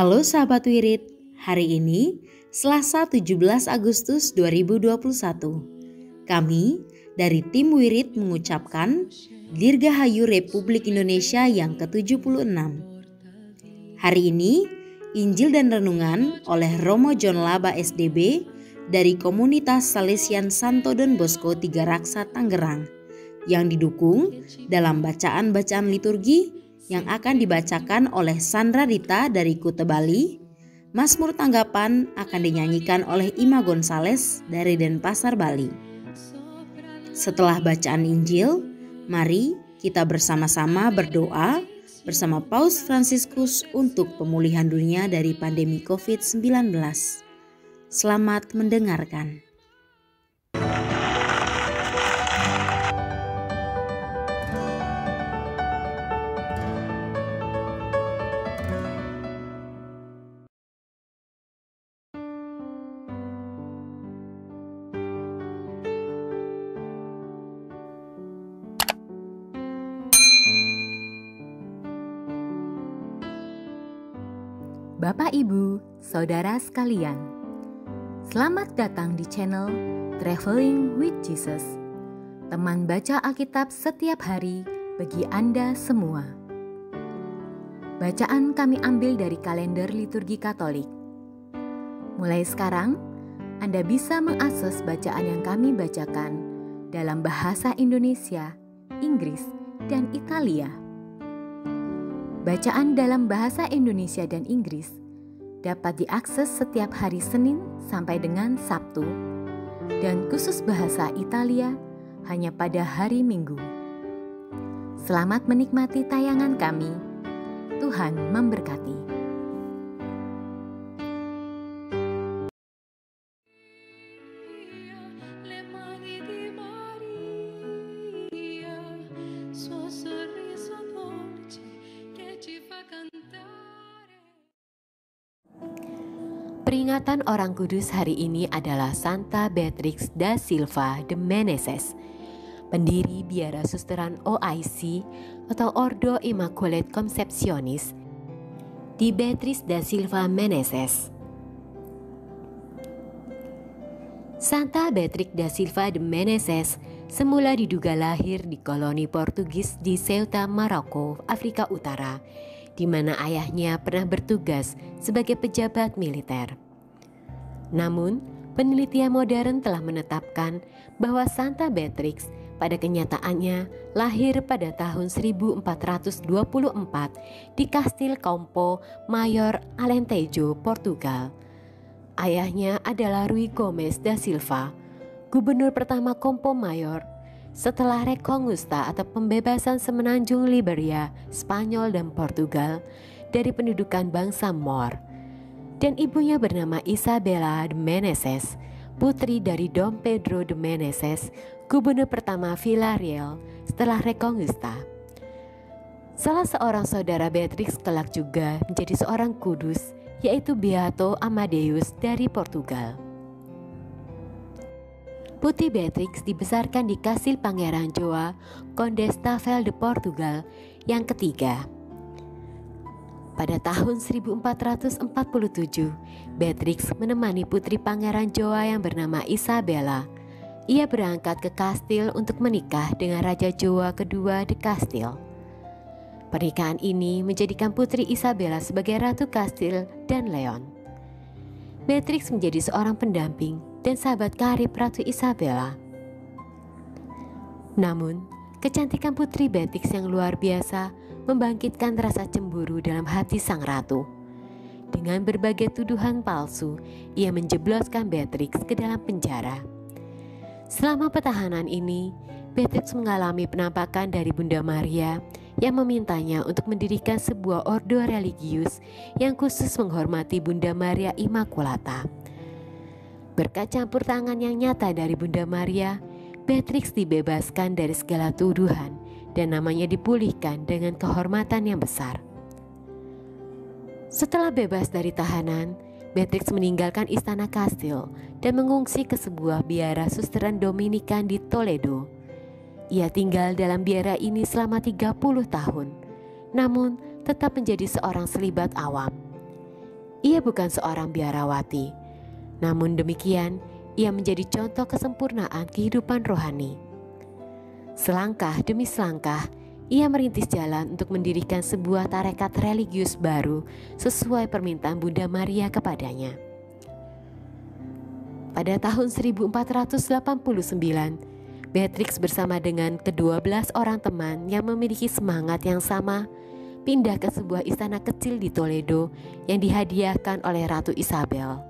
Halo sahabat Wirid, hari ini Selasa 17 Agustus 2021. Kami dari tim Wirid mengucapkan Dirgahayu Republik Indonesia yang ke-76. Hari ini Injil dan Renungan oleh Romo John Laba SDB dari Komunitas Salesian Santo Don Bosco Tiga Raksa Tangerang yang didukung dalam bacaan-bacaan liturgi yang akan dibacakan oleh Sandra Rita dari Kuta Bali. Mazmur tanggapan akan dinyanyikan oleh Ima Gonzales dari Denpasar, Bali. Setelah bacaan Injil, mari kita bersama-sama berdoa bersama Paus Fransiskus untuk pemulihan dunia dari pandemi COVID-19. Selamat mendengarkan. Bapak, Ibu, Saudara sekalian, selamat datang di channel Traveling with Jesus, teman baca Alkitab setiap hari bagi Anda semua. Bacaan kami ambil dari kalender liturgi Katolik. Mulai sekarang, Anda bisa mengakses bacaan yang kami bacakan dalam bahasa Indonesia, Inggris, dan Italia. Bacaan dalam bahasa Indonesia dan Inggris dapat diakses setiap hari Senin sampai dengan Sabtu, dan khusus bahasa Italia hanya pada hari Minggu. Selamat menikmati tayangan kami. Tuhan memberkati. Peringatan orang kudus hari ini adalah Santa Beatrix da Silva de Meneses, pendiri Biara Susteran OIC atau Ordo Immaculate Conceptionis di Beatrix da Silva Meneses. Santa Beatrix da Silva de Meneses semula diduga lahir di koloni Portugis di Ceuta, Maroko, Afrika Utara, di mana ayahnya pernah bertugas sebagai pejabat militer. Namun, penelitian modern telah menetapkan bahwa Santa Beatrix pada kenyataannya lahir pada tahun 1424 di Kastil Campo Maior, Alentejo, Portugal. Ayahnya adalah Rui Gomes da Silva, gubernur pertama Campo Maior setelah Reconquista atau pembebasan semenanjung Liberia, Spanyol, dan Portugal dari pendudukan bangsa Moor. Dan ibunya bernama Isabella de Meneses, putri dari Dom Pedro de Meneses, gubernur pertama Villarreal setelah Reconquista. Salah seorang saudara Beatrix kelak juga menjadi seorang kudus, yaitu Beato Amadeus dari Portugal. Putri Beatrix dibesarkan di Kastil Pangeran João Condestable de Portugal yang ketiga. Pada tahun 1447, Beatrix menemani putri Pangeran João yang bernama Isabella. Ia berangkat ke kastil untuk menikah dengan Raja João kedua de Kastil. Pernikahan ini menjadikan putri Isabella sebagai Ratu Kastil dan Leon. Beatrix menjadi seorang pendamping dan sahabat karib Ratu Isabella. Namun, kecantikan putri Beatrix yang luar biasa membangkitkan rasa cemburu dalam hati sang ratu. Dengan berbagai tuduhan palsu, ia menjebloskan Beatrix ke dalam penjara. Selama pertahanan ini, Beatrix mengalami penampakan dari Bunda Maria yang memintanya untuk mendirikan sebuah ordo religius yang khusus menghormati Bunda Maria Immaculata. Berkat campur tangan yang nyata dari Bunda Maria, Beatrix dibebaskan dari segala tuduhan dan namanya dipulihkan dengan kehormatan yang besar. Setelah bebas dari tahanan, Beatrix meninggalkan istana kastil dan mengungsi ke sebuah biara susteran Dominikan di Toledo. Ia tinggal dalam biara ini selama 30 tahun, namun tetap menjadi seorang selibat awam. Ia bukan seorang biarawati, namun demikian ia menjadi contoh kesempurnaan kehidupan rohani. Selangkah demi selangkah, ia merintis jalan untuk mendirikan sebuah tarekat religius baru sesuai permintaan Bunda Maria kepadanya. Pada tahun 1489, Beatrix bersama dengan ke-12 orang teman yang memiliki semangat yang sama pindah ke sebuah istana kecil di Toledo yang dihadiahkan oleh Ratu Isabel.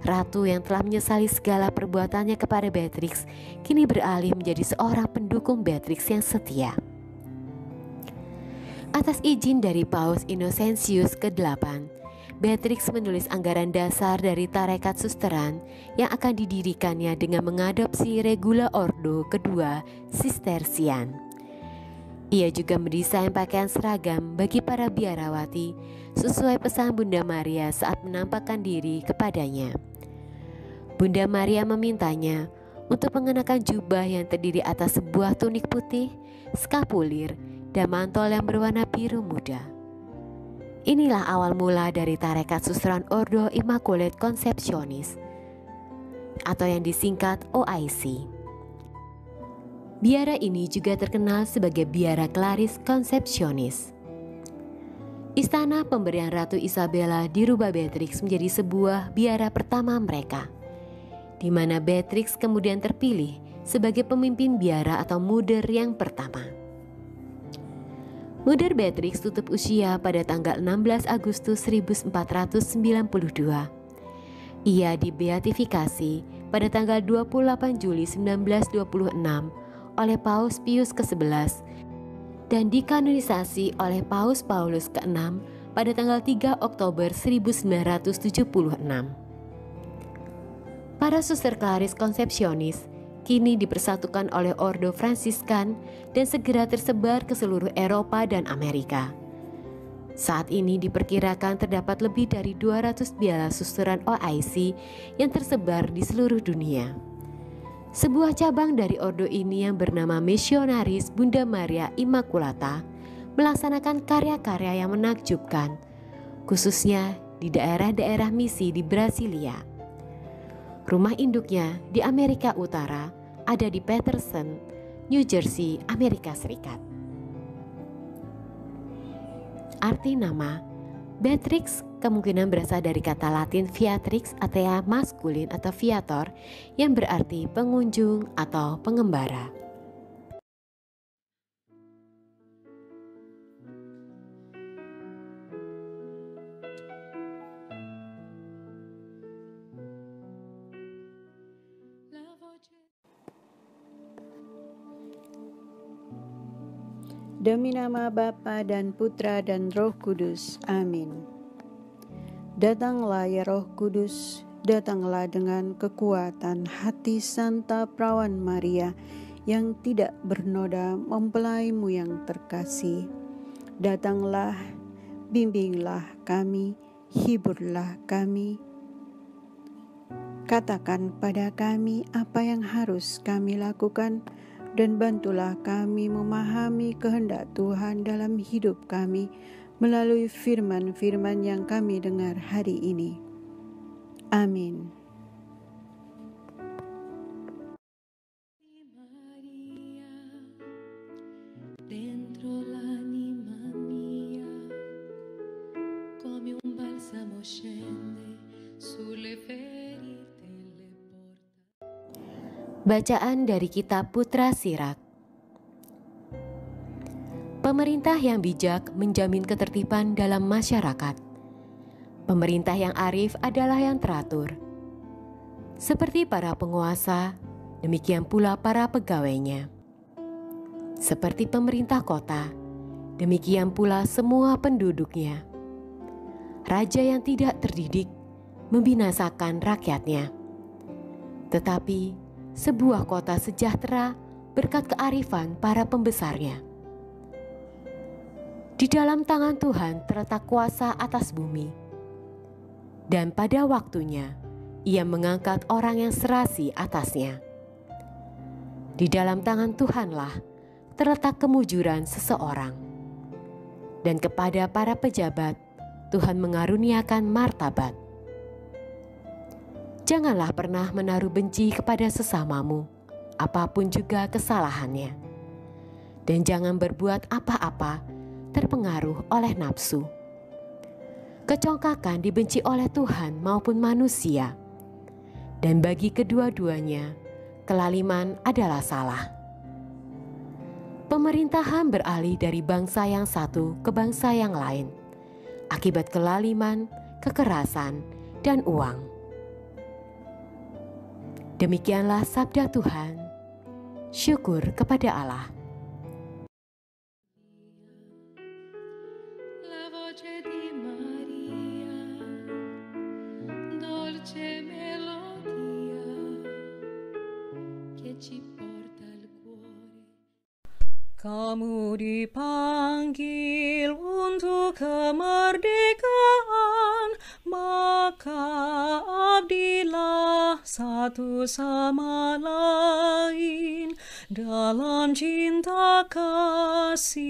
Ratu yang telah menyesali segala perbuatannya kepada Beatrix kini beralih menjadi seorang pendukung Beatrix yang setia. Atas izin dari Paus Innocentius ke-8, Beatrix menulis anggaran dasar dari tarekat susteran yang akan didirikannya dengan mengadopsi regula ordo kedua Sistersian. Ia juga mendesain pakaian seragam bagi para biarawati sesuai pesan Bunda Maria saat menampakkan diri kepadanya. Bunda Maria memintanya untuk mengenakan jubah yang terdiri atas sebuah tunik putih, skapulir, dan mantol yang berwarna biru muda. Inilah awal mula dari tarekat susteran Ordo Immaculate Conceptionis atau yang disingkat OIC. Biara ini juga terkenal sebagai Biara Claris Conceptionis. Istana pemberian Ratu Isabella dirubah Beatrix menjadi sebuah biara pertama mereka, di mana Beatrix kemudian terpilih sebagai pemimpin biara atau muder yang pertama. Muder Beatrix tutup usia pada tanggal 16 Agustus 1492. Ia dibeatifikasi pada tanggal 28 Juli 1926 oleh Paus Pius ke-11 dan dikanonisasi oleh Paus Paulus ke-6 pada tanggal 3 Oktober 1976. Para suster Claris Conceptionis kini dipersatukan oleh Ordo Fransiskan dan segera tersebar ke seluruh Eropa dan Amerika. Saat ini diperkirakan terdapat lebih dari 200 biara susteran OIC yang tersebar di seluruh dunia. Sebuah cabang dari ordo ini yang bernama Missionaris Bunda Maria Immaculata melaksanakan karya-karya yang menakjubkan, khususnya di daerah-daerah misi di Brasilia. Rumah induknya di Amerika Utara ada di Paterson, New Jersey, Amerika Serikat. Arti nama Beatrix kemungkinan berasal dari kata Latin viatrix atau maskulin atau viator yang berarti pengunjung atau pengembara. Demi nama Bapa dan Putra dan Roh Kudus. Amin. Datanglah ya Roh Kudus, datanglah dengan kekuatan hati Santa Perawan Maria yang tidak bernoda mempelaimu yang terkasih. Datanglah, bimbinglah kami, hiburlah kami. Katakan pada kami apa yang harus kami lakukan, dan bantulah kami memahami kehendak Tuhan dalam hidup kami melalui firman-firman yang kami dengar hari ini. Amin. Bacaan dari Kitab Putra Sirak. Pemerintah yang bijak menjamin ketertiban dalam masyarakat. Pemerintah yang arif adalah yang teratur. Seperti para penguasa, demikian pula para pegawainya. Seperti pemerintah kota, demikian pula semua penduduknya. Raja yang tidak terdidik membinasakan rakyatnya. Tetapi sebuah kota sejahtera berkat kearifan para pembesarnya. Di dalam tangan Tuhan terletak kuasa atas bumi, dan pada waktunya Ia mengangkat orang yang serasi atasnya. Di dalam tangan Tuhanlah terletak kemujuran seseorang, dan kepada para pejabat Tuhan mengaruniakan martabat. Janganlah pernah menaruh benci kepada sesamamu, apapun juga kesalahannya. Dan jangan berbuat apa-apa terpengaruh oleh nafsu. Kecongkakan dibenci oleh Tuhan maupun manusia, dan bagi kedua-duanya, kelaliman adalah salah. Pemerintahan beralih dari bangsa yang satu ke bangsa yang lain, akibat kelaliman, kekerasan, dan uang. Demikianlah sabda Tuhan. Syukur kepada Allah. Kamu dipanggil untuk kemerdekaan, maka abdilah satu sama lain dalam cinta kasih.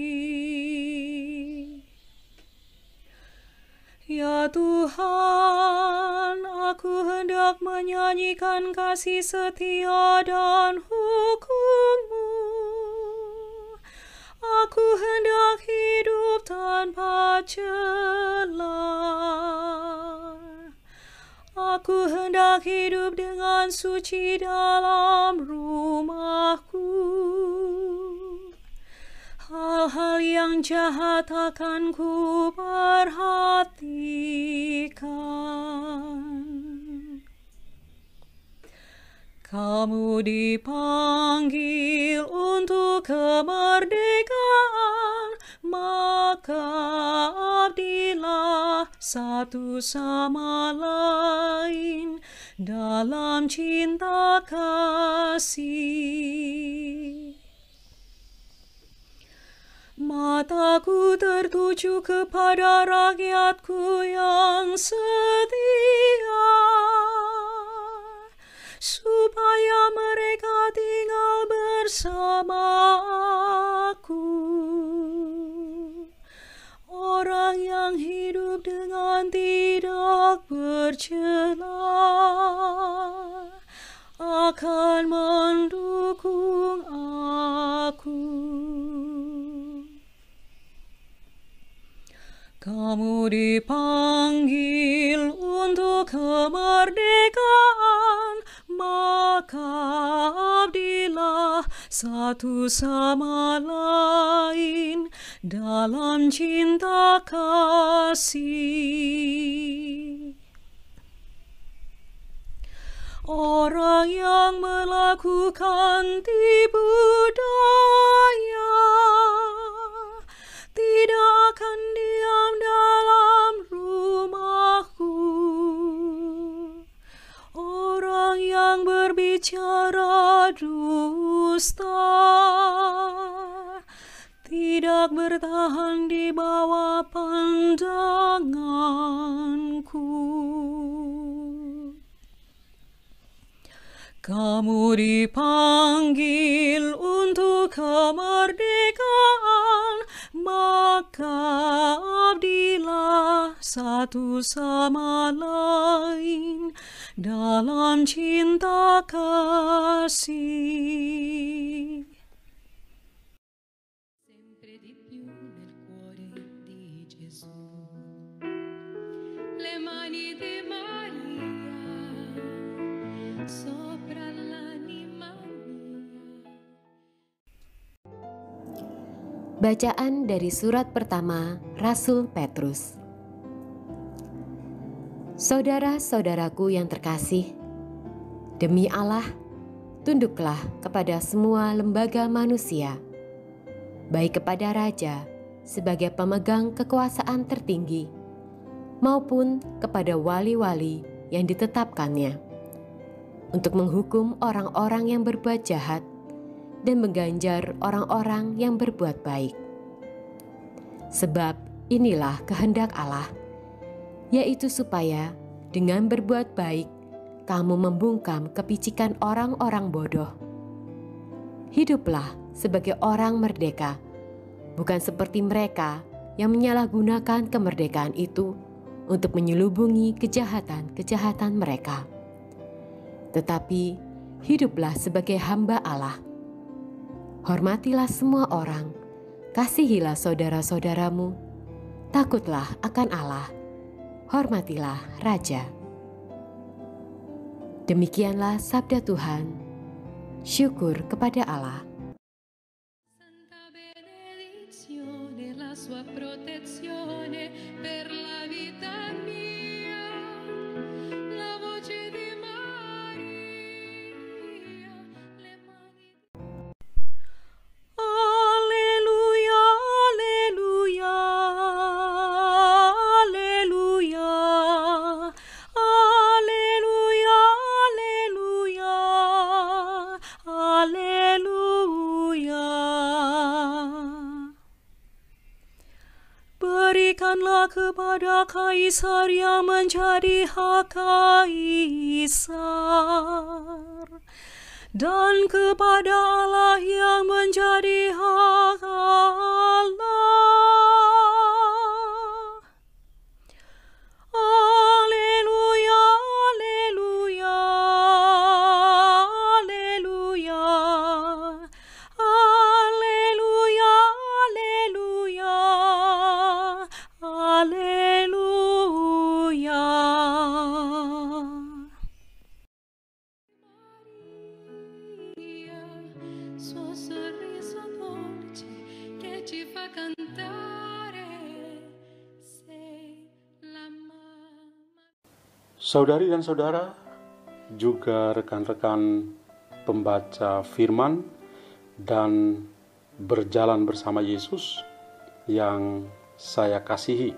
Ya Tuhan, aku hendak menyanyikan kasih setia dan hukum-Mu. Aku hendak hidup tanpa celah. Aku hendak hidup dengan suci dalam rumahku. Hal-hal yang jahat akan ku perhatikan. Kamu dipanggil untuk kemerdekaan, maka abdilah satu sama lain dalam cinta kasih. Mataku tertuju kepada rakyatku yang setia, supaya mereka tinggal bersama aku. Orang yang hidup dengan tidak bercela akan mendukung aku. Kamu dipanggil untuk kemerdekaan, maka abdilah satu sama lain dalam cinta kasih. Orang yang melakukan tipu daya tidak akan diam dalam rumahku. Orang yang berbicara dusta tidak bertahan di bawah pandanganku. Kamu dipanggil untuk kemerdekaan, maka abdilah satu sama lain dalam cinta kasih. Sempre di più nel cuore di Gesù, le mani di Maria sopra l'anima mia. Bacaan dari surat pertama Rasul Petrus. Saudara-saudaraku yang terkasih, demi Allah, tunduklah kepada semua lembaga manusia, baik kepada raja sebagai pemegang kekuasaan tertinggi, maupun kepada wali-wali yang ditetapkannya, untuk menghukum orang-orang yang berbuat jahat dan mengganjar orang-orang yang berbuat baik. Sebab inilah kehendak Allah, yaitu supaya dengan berbuat baik kamu membungkam kepicikan orang-orang bodoh. Hiduplah sebagai orang merdeka, bukan seperti mereka yang menyalahgunakan kemerdekaan itu untuk menyelubungi kejahatan-kejahatan mereka. Tetapi hiduplah sebagai hamba Allah. Hormatilah semua orang, kasihilah saudara-saudaramu, takutlah akan Allah, hormatilah Raja. Demikianlah sabda Tuhan. Syukur kepada Allah. Santa benedizione, la sua protezione per la vita mia, la voce di Maria, le mani. Alleluia, alleluia, alleluia, alleluia, alleluia, alleluia. Berikanlah kepada Kaisar yang menjadi hak Kaisar, dan kepada Allah yang menjadi hak Allah. Alleluia, alleluia, alleluia, alleluia, alleluia, alleluia. Maria, suo sorriso dolce che ci fa cantare, sei la mamma. Saudari dan saudara, juga rekan-rekan pembaca firman dan berjalan bersama Yesus yang saya kasihi.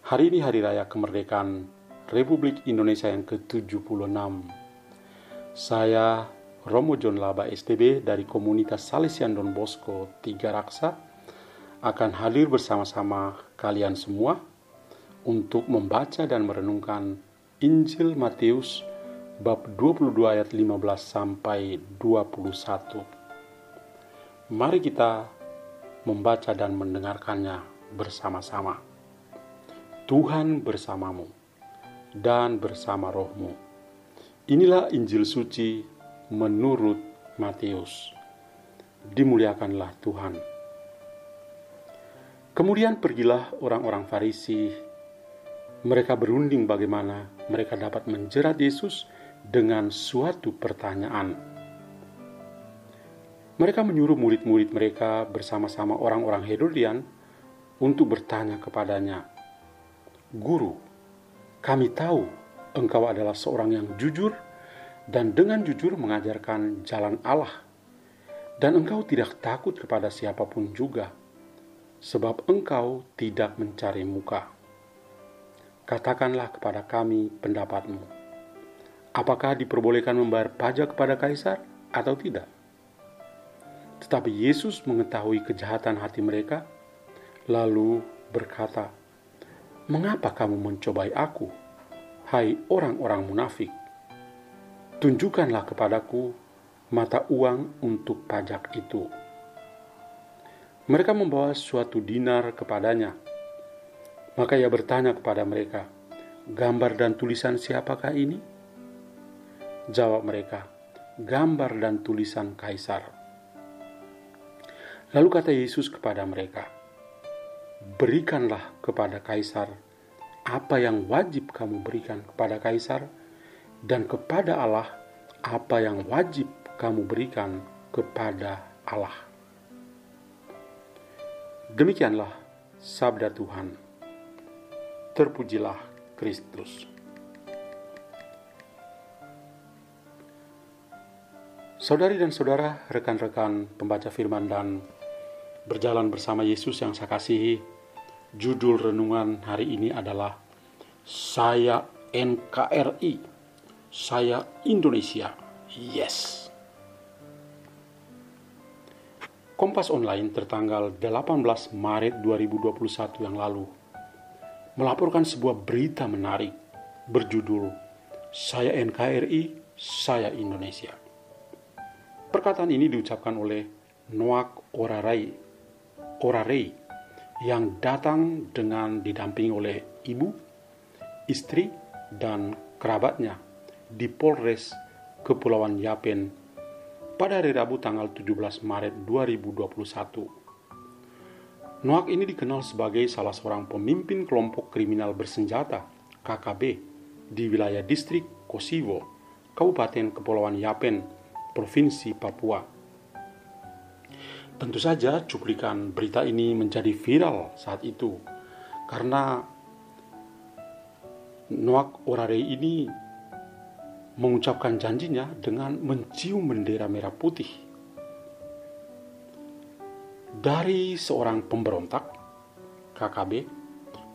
Hari ini hari raya kemerdekaan Republik Indonesia yang ke-76. Saya Romo John Laba STB dari komunitas Salesian Don Bosco Tiga Raksa akan hadir bersama-sama kalian semua untuk membaca dan merenungkan Injil Matius bab 22 ayat 15 sampai 21. Mari kita membaca dan mendengarkannya bersama-sama. Tuhan bersamamu dan bersama rohmu. Inilah Injil suci menurut Matius. Dimuliakanlah Tuhan. Kemudian pergilah orang-orang Farisi. Mereka berunding bagaimana mereka dapat menjerat Yesus dengan suatu pertanyaan. Mereka menyuruh murid-murid mereka bersama-sama orang-orang Herodian untuk bertanya kepadanya, "Guru, kami tahu Engkau adalah seorang yang jujur dan dengan jujur mengajarkan jalan Allah, dan Engkau tidak takut kepada siapapun juga, sebab Engkau tidak mencari muka. Katakanlah kepada kami pendapatmu. Apakah diperbolehkan membayar pajak kepada Kaisar atau tidak?" Tetapi Yesus mengetahui kejahatan hati mereka, lalu berkata, "Mengapa kamu mencobai aku, hai orang-orang munafik? Tunjukkanlah kepadaku mata uang untuk pajak itu." Mereka membawa suatu dinar kepadanya. Maka ia bertanya kepada mereka, "Gambar dan tulisan siapakah ini?" Jawab mereka, "Gambar dan tulisan Kaisar." Lalu kata Yesus kepada mereka, "Berikanlah kepada Kaisar apa yang wajib kamu berikan kepada Kaisar, dan kepada Allah apa yang wajib kamu berikan kepada Allah." Demikianlah sabda Tuhan. Terpujilah Kristus. Saudari dan saudara, rekan-rekan pembaca firman dan berjalan bersama Yesus yang saya kasihi, judul renungan hari ini adalah Saya NKRI, Saya Indonesia, Yes. Kompas Online tertanggal 18 Maret 2021 yang lalu melaporkan sebuah berita menarik berjudul Saya NKRI, Saya Indonesia. Perkataan ini diucapkan oleh Noak Orarei yang datang dengan didampingi oleh ibu, istri, dan kerabatnya di Polres Kepulauan Yapen pada hari Rabu tanggal 17 Maret 2021. Noak ini dikenal sebagai salah seorang pemimpin kelompok kriminal bersenjata KKB di wilayah distrik Kosiwo, Kabupaten Kepulauan Yapen, Provinsi Papua. Tentu saja cuplikan berita ini menjadi viral saat itu karena Noak Orarei ini mengucapkan janjinya dengan mencium bendera merah putih. Dari seorang pemberontak KKB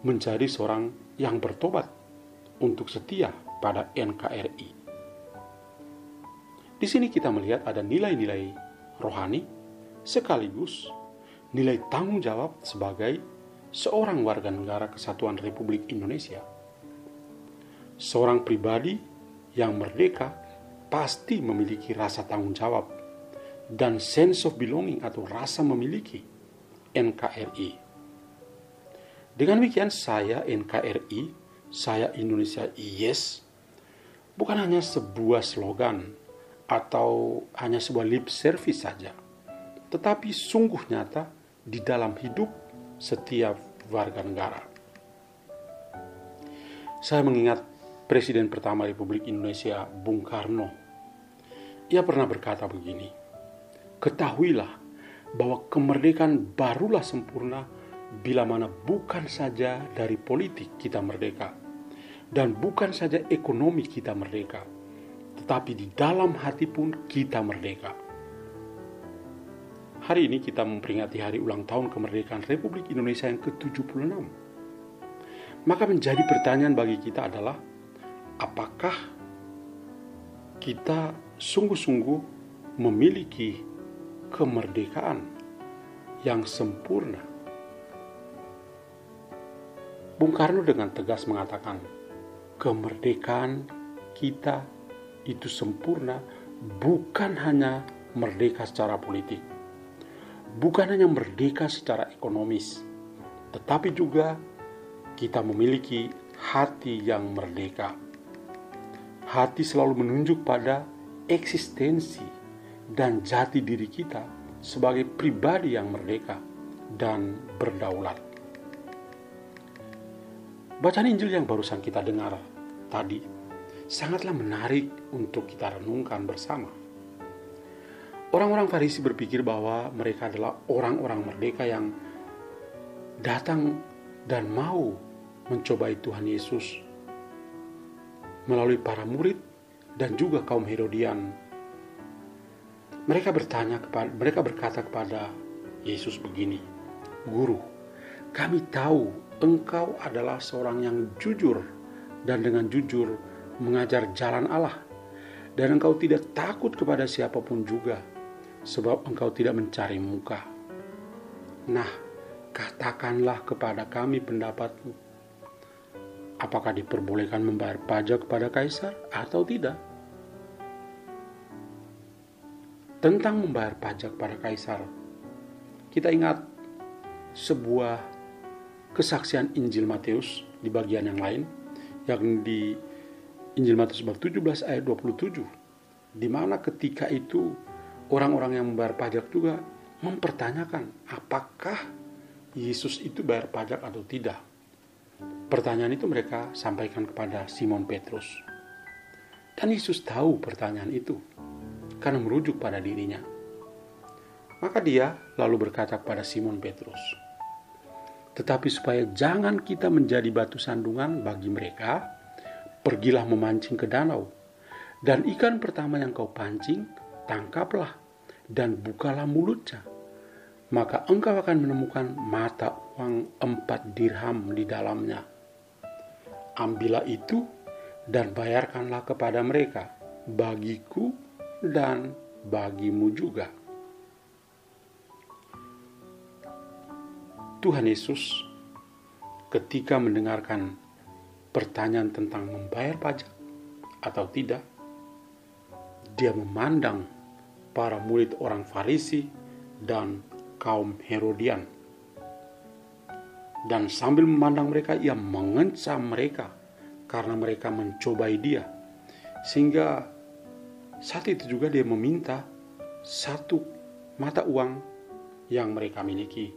menjadi seorang yang bertobat untuk setia pada NKRI. Di sini kita melihat ada nilai-nilai rohani sekaligus nilai tanggung jawab sebagai seorang warga negara Kesatuan Republik Indonesia. Seorang pribadi yang merdeka pasti memiliki rasa tanggung jawab dan sense of belonging atau rasa memiliki NKRI. Dengan demikian saya NKRI, saya Indonesia Yes, bukan hanya sebuah slogan atau hanya sebuah lip service saja, tetapi sungguh nyata di dalam hidup setiap warga negara. Saya mengingat Presiden pertama Republik Indonesia, Bung Karno. Ia pernah berkata begini, "Ketahuilah bahwa kemerdekaan barulah sempurna bila mana bukan saja dari politik kita merdeka, dan bukan saja ekonomi kita merdeka, tetapi di dalam hati pun kita merdeka." Hari ini kita memperingati hari ulang tahun kemerdekaan Republik Indonesia yang ke-76. Maka menjadi pertanyaan bagi kita adalah, apakah kita sungguh-sungguh memiliki kemerdekaan yang sempurna? Bung Karno dengan tegas mengatakan, kemerdekaan kita itu sempurna bukan hanya merdeka secara politik, bukan hanya merdeka secara ekonomis, tetapi juga kita memiliki hati yang merdeka. Hati selalu menunjuk pada eksistensi dan jati diri kita sebagai pribadi yang merdeka dan berdaulat. Bacaan Injil yang barusan kita dengar tadi sangatlah menarik untuk kita renungkan bersama. Orang-orang Farisi berpikir bahwa mereka adalah orang-orang merdeka yang datang dan mau mencobai Tuhan Yesus melalui para murid dan juga kaum Herodian. Mereka berkata kepada Yesus begini, "Guru, kami tahu Engkau adalah seorang yang jujur dan dengan jujur mengajar jalan Allah, dan Engkau tidak takut kepada siapapun juga, sebab Engkau tidak mencari muka. Nah, katakanlah kepada kami pendapatmu. Apakah diperbolehkan membayar pajak kepada kaisar atau tidak?" Tentang membayar pajak pada kaisar, kita ingat sebuah kesaksian Injil Matius di bagian yang lain, yang di Injil Matius bab 17 ayat 27, di mana ketika itu orang-orang yang membayar pajak juga mempertanyakan apakah Yesus itu bayar pajak atau tidak. Pertanyaan itu mereka sampaikan kepada Simon Petrus. Dan Yesus tahu pertanyaan itu karena merujuk pada dirinya. Maka dia lalu berkata kepada Simon Petrus, "Tetapi supaya jangan kita menjadi batu sandungan bagi mereka, pergilah memancing ke danau, dan ikan pertama yang kau pancing, tangkaplah dan bukalah mulutnya. Maka engkau akan menemukan mata uang 4 dirham di dalamnya. Ambillah itu dan bayarkanlah kepada mereka, bagiku dan bagimu juga." Tuhan Yesus ketika mendengarkan pertanyaan tentang membayar pajak atau tidak, dia memandang para murid orang Farisi dan kaum Herodian. Dan sambil memandang mereka, ia mengancam mereka karena mereka mencobai dia. Sehingga saat itu juga dia meminta 1 mata uang yang mereka miliki.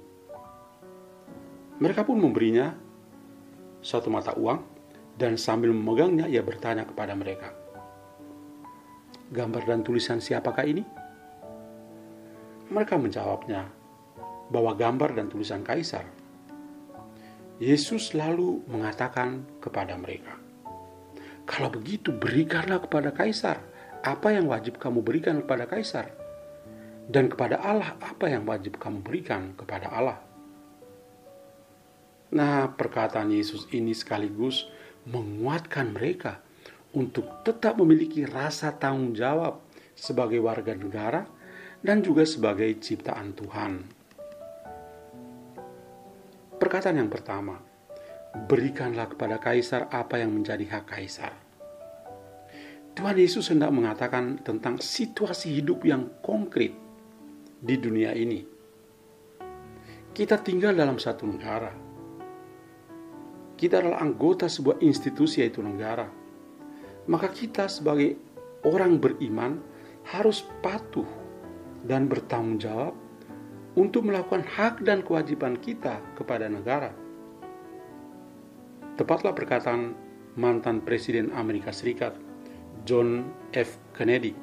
Mereka pun memberinya 1 mata uang, dan sambil memegangnya ia bertanya kepada mereka, "Gambar dan tulisan siapakah ini?" Mereka menjawabnya bahwa gambar dan tulisan Kaisar. Yesus lalu mengatakan kepada mereka, "Kalau begitu berikanlah kepada Kaisar apa yang wajib kamu berikan kepada Kaisar, dan kepada Allah apa yang wajib kamu berikan kepada Allah." Nah, perkataan Yesus ini sekaligus menguatkan mereka untuk tetap memiliki rasa tanggung jawab sebagai warga negara dan juga sebagai ciptaan Tuhan. Perkataan yang pertama, berikanlah kepada Kaisar apa yang menjadi hak Kaisar. Tuhan Yesus hendak mengatakan tentang situasi hidup yang konkret di dunia ini. Kita tinggal dalam satu negara. Kita adalah anggota sebuah institusi, yaitu negara. Maka kita sebagai orang beriman harus patuh dan bertanggung jawab untuk melakukan hak dan kewajiban kita kepada negara. Tepatlah perkataan mantan Presiden Amerika Serikat, John F. Kennedy.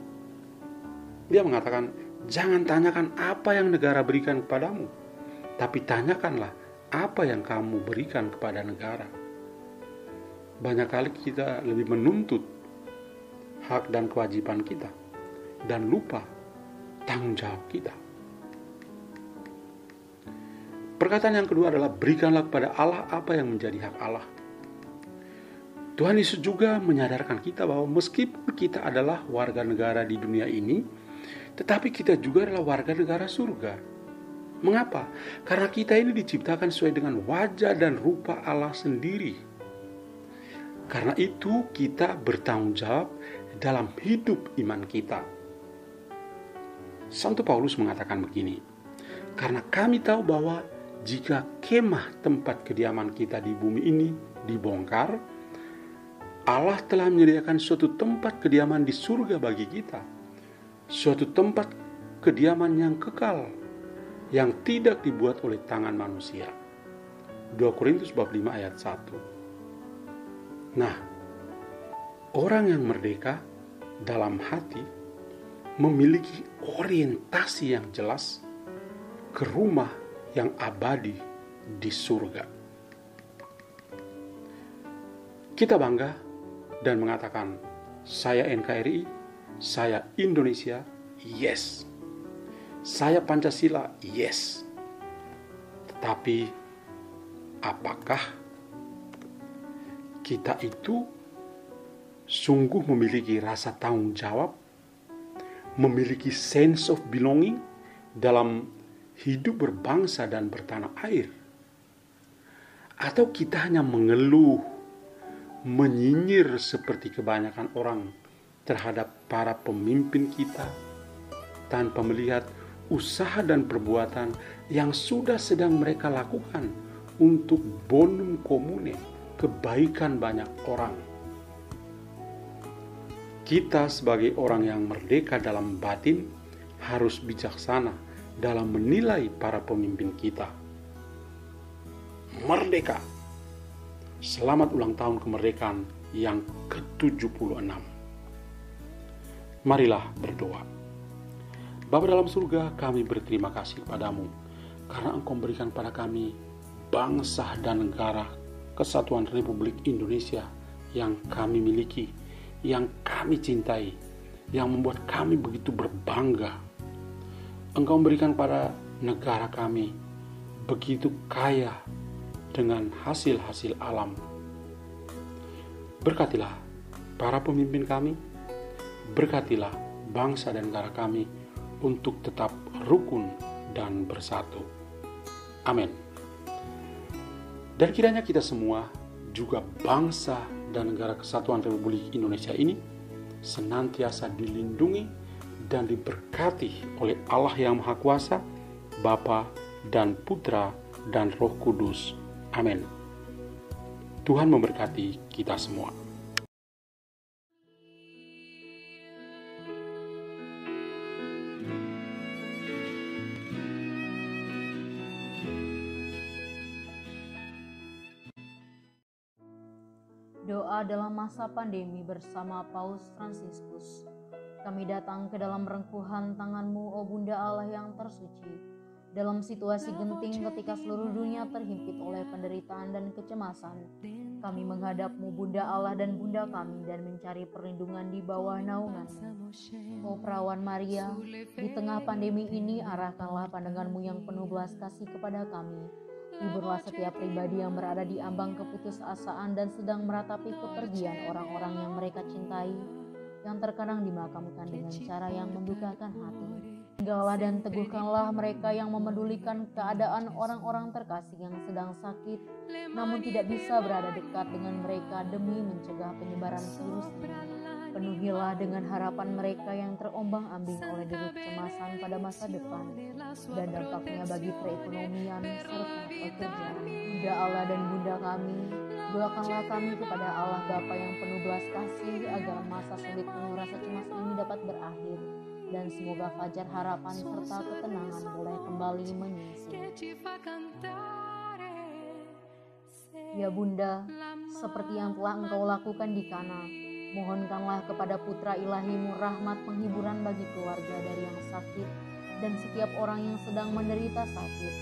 Dia mengatakan, "Jangan tanyakan apa yang negara berikan kepadamu, tapi tanyakanlah apa yang kamu berikan kepada negara." Banyak kali kita lebih menuntut hak dan kewajiban kita dan lupa tanggung jawab kita. Perkataan yang kedua adalah berikanlah kepada Allah apa yang menjadi hak Allah. Tuhan Yesus juga menyadarkan kita bahwa meskipun kita adalah warga negara di dunia ini, tetapi kita juga adalah warga negara surga. Mengapa? Karena kita ini diciptakan sesuai dengan wajah dan rupa Allah sendiri. Karena itu kita bertanggung jawab dalam hidup iman kita. Santo Paulus mengatakan begini, "Karena kami tahu bahwa jika kemah tempat kediaman kita di bumi ini dibongkar, Allah telah menyediakan suatu tempat kediaman di surga bagi kita, suatu tempat kediaman yang kekal, yang tidak dibuat oleh tangan manusia." 2 Korintus bab 5 ayat 1. Nah, orang yang merdeka dalam hati memiliki orientasi yang jelas ke rumah yang abadi di surga. Kita bangga dan mengatakan, "Saya NKRI, saya Indonesia, yes. Saya Pancasila, yes." Tetapi apakah kita itu sungguh memiliki rasa tanggung jawab, memiliki sense of belonging dalam hidup berbangsa dan bertanah air? Atau kita hanya mengeluh, menyinyir seperti kebanyakan orang terhadap para pemimpin kita tanpa melihat usaha dan perbuatan yang sudah sedang mereka lakukan untuk bonum comune, kebaikan banyak orang? Kita sebagai orang yang merdeka dalam batin harus bijaksana dalam menilai para pemimpin kita. Merdeka! Selamat ulang tahun kemerdekaan yang ke-76. Marilah berdoa. Bapa dalam surga, kami berterima kasih kepadamu karena Engkau memberikan pada kami bangsa dan negara Kesatuan Republik Indonesia yang kami miliki, yang kami cintai, yang membuat kami begitu berbangga. Engkau memberikan pada negara kami begitu kaya dengan hasil-hasil alam. Berkatilah para pemimpin kami, berkatilah bangsa dan negara kami untuk tetap rukun dan bersatu. Amin. Dan kiranya kita semua, juga bangsa dan negara Kesatuan Republik Indonesia ini, senantiasa dilindungi dan diberkati oleh Allah yang Maha Kuasa, Bapa dan Putra dan Roh Kudus. Amin. Tuhan memberkati kita semua. Doa dalam masa pandemi bersama Paus Fransiskus. Kami datang ke dalam rengkuhan tangan-Mu, O Bunda Allah yang tersuci. Dalam situasi genting ketika seluruh dunia terhimpit oleh penderitaan dan kecemasan, kami menghadap-Mu, Bunda Allah dan Bunda kami, dan mencari perlindungan di bawah naungan-Mu. O Perawan Maria, di tengah pandemi ini arahkanlah pandangan-Mu yang penuh belas kasih kepada kami. Hiburlah setiap pribadi yang berada di ambang keputusasaan dan sedang meratapi kepergian orang-orang yang mereka cintai, yang terkadang dimakamkan dengan cara yang mendukakan hati. Tinggallah dan teguhkanlah mereka yang memedulikan keadaan orang-orang terkasih yang sedang sakit, namun tidak bisa berada dekat dengan mereka demi mencegah penyebaran virus ini. Penuhilah dengan harapan mereka yang terombang-ambing oleh deru kecemasan pada masa depan dan dampaknya bagi perekonomian serta pekerjaan. Bunda Allah dan Bunda kami, doakanlah kami kepada Allah Bapa yang penuh belas kasih agar masa sulit penuh rasa cemas ini dapat berakhir, dan semoga fajar harapan serta ketenangan boleh kembali menyusul. Ya Bunda, seperti yang telah Engkau lakukan di Kana, mohonkanlah kepada Putra Ilahi-Mu rahmat penghiburan bagi keluarga dari yang sakit dan setiap orang yang sedang menderita sakit.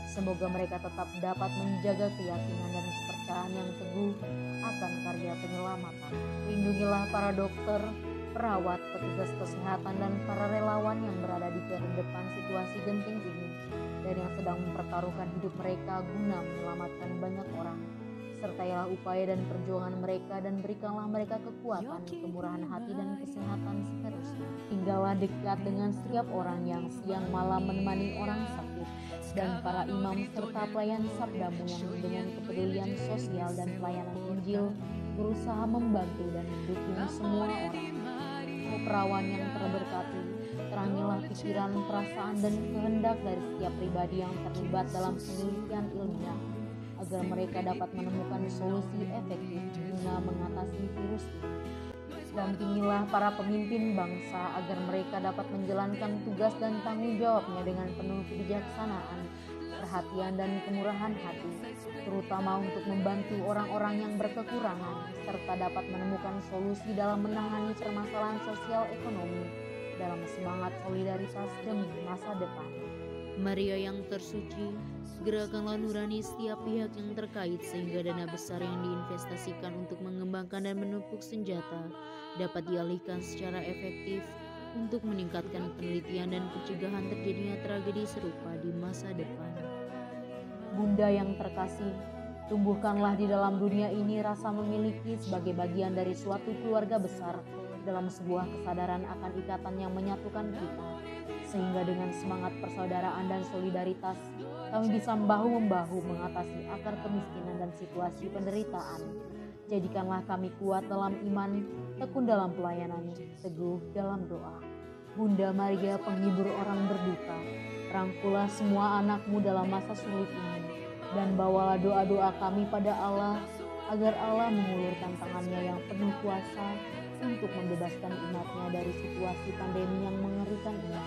Semoga mereka tetap dapat menjaga keyakinan dan kepercayaan yang teguh akan karya penyelamatan. Lindungilah para dokter, perawat, petugas kesehatan, dan para relawan yang berada di garda depan situasi genting ini dan yang sedang mempertaruhkan hidup mereka guna menyelamatkan banyak orang. Sertailah upaya dan perjuangan mereka dan berikanlah mereka kekuatan, kemurahan hati, dan kesehatan seterusnya. Tinggallah dekat dengan setiap orang yang siang malam menemani orang sakit dan para imam serta pelayan sabda-Mu yang dengan kepedulian sosial dan pelayanan Injil berusaha membantu dan mendukung semua orang. O Perawan yang terberkati, terangilah pikiran, perasaan, dan kehendak dari setiap pribadi yang terlibat dalam penelitian ilmiah, agar mereka dapat menemukan solusi efektif guna mengatasi virus ini. Dampingilah para pemimpin bangsa agar mereka dapat menjalankan tugas dan tanggung jawabnya dengan penuh kebijaksanaan, perhatian, dan kemurahan hati, terutama untuk membantu orang-orang yang berkekurangan, serta dapat menemukan solusi dalam menangani permasalahan sosial ekonomi dalam semangat solidaritas demi masa depan. Maria yang tersuci, gerakanlah nurani setiap pihak yang terkait sehingga dana besar yang diinvestasikan untuk mengembangkan dan menumpuk senjata dapat dialihkan secara efektif untuk meningkatkan penelitian dan pencegahan terjadinya tragedi serupa di masa depan. Bunda yang terkasih, tumbuhkanlah di dalam dunia ini rasa memiliki sebagai bagian dari suatu keluarga besar dalam sebuah kesadaran akan ikatan yang menyatukan kita, sehingga dengan semangat persaudaraan dan solidaritas kami bisa bahu-membahu mengatasi akar kemiskinan dan situasi penderitaan. Jadikanlah kami kuat dalam iman, tekun dalam pelayanan, teguh dalam doa. Bunda Maria, penghibur orang berduka, rangkulah semua anak-Mu dalam masa sulit ini, dan bawalah doa-doa kami pada Allah, agar Allah mengulurkan tangannya yang penuh kuasa untuk membebaskan umat-Nya dari situasi pandemi yang mengerikan ini,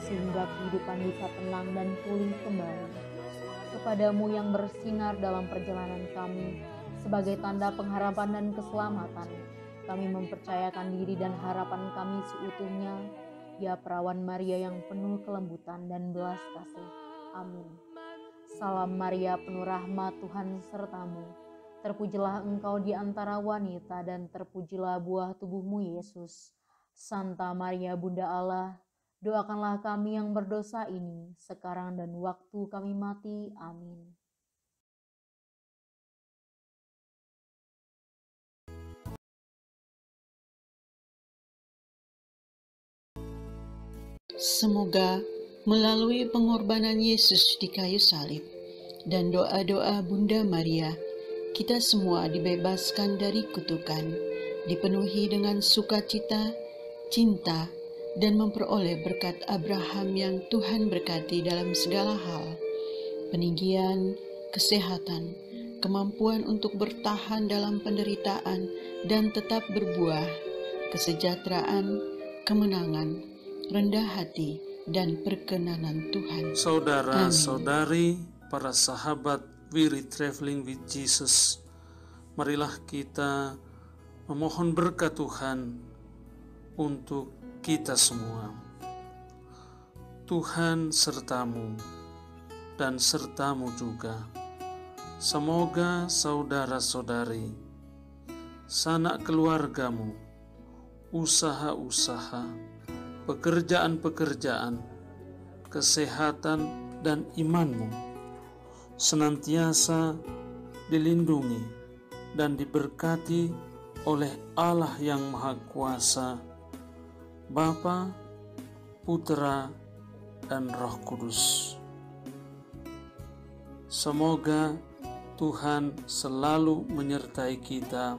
sehingga kehidupan bisa tenang dan pulih kembali. Kepadamu yang bersinar dalam perjalanan kami, sebagai tanda pengharapan dan keselamatan, kami mempercayakan diri dan harapan kami seutuhnya, ya Perawan Maria yang penuh kelembutan dan belas kasih. Amin. Salam Maria, penuh rahmat, Tuhan sertamu. Terpujilah engkau di antara wanita dan terpujilah buah tubuh-Mu Yesus. Santa Maria Bunda Allah, doakanlah kami yang berdosa ini sekarang dan waktu kami mati. Amin. Semoga melalui pengorbanan Yesus di kayu salib dan doa-doa Bunda Maria, kita semua dibebaskan dari kutukan, dipenuhi dengan sukacita, cinta, dan memperoleh berkat Abraham yang Tuhan berkati dalam segala hal, peninggian, kesehatan, kemampuan untuk bertahan dalam penderitaan dan tetap berbuah, kesejahteraan, kemenangan, rendah hati, dan perkenanan Tuhan. Saudara-saudari, para sahabat Wirid Traveling with Jesus, marilah kita memohon berkat Tuhan untuk kita semua. Tuhan sertamu dan sertamu juga. Semoga saudara-saudari, sanak keluargamu, usaha-usaha, pekerjaan-pekerjaan, kesehatan dan imanmu senantiasa dilindungi dan diberkati oleh Allah yang Maha Kuasa, Bapa, Putra, dan Roh Kudus. Semoga Tuhan selalu menyertai kita.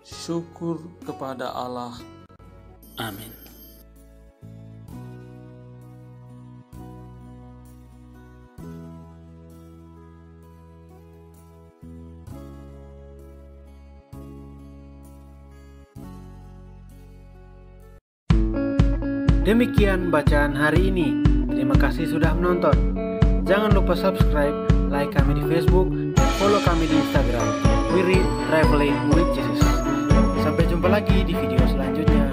Syukur kepada Allah. Amin. Demikian bacaan hari ini. Terima kasih sudah menonton. Jangan lupa subscribe, like kami di Facebook, dan follow kami di Instagram. Wirid Traveling with Jesus. Sampai jumpa lagi di video selanjutnya.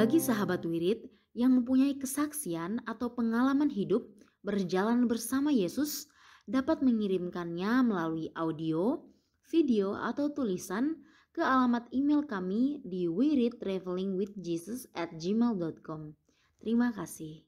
Bagi sahabat Wirid yang mempunyai kesaksian atau pengalaman hidup berjalan bersama Yesus, dapat mengirimkannya melalui audio, video, atau tulisan ke alamat email kami di wiridtravelingwithjesus@gmail.com. Terima kasih.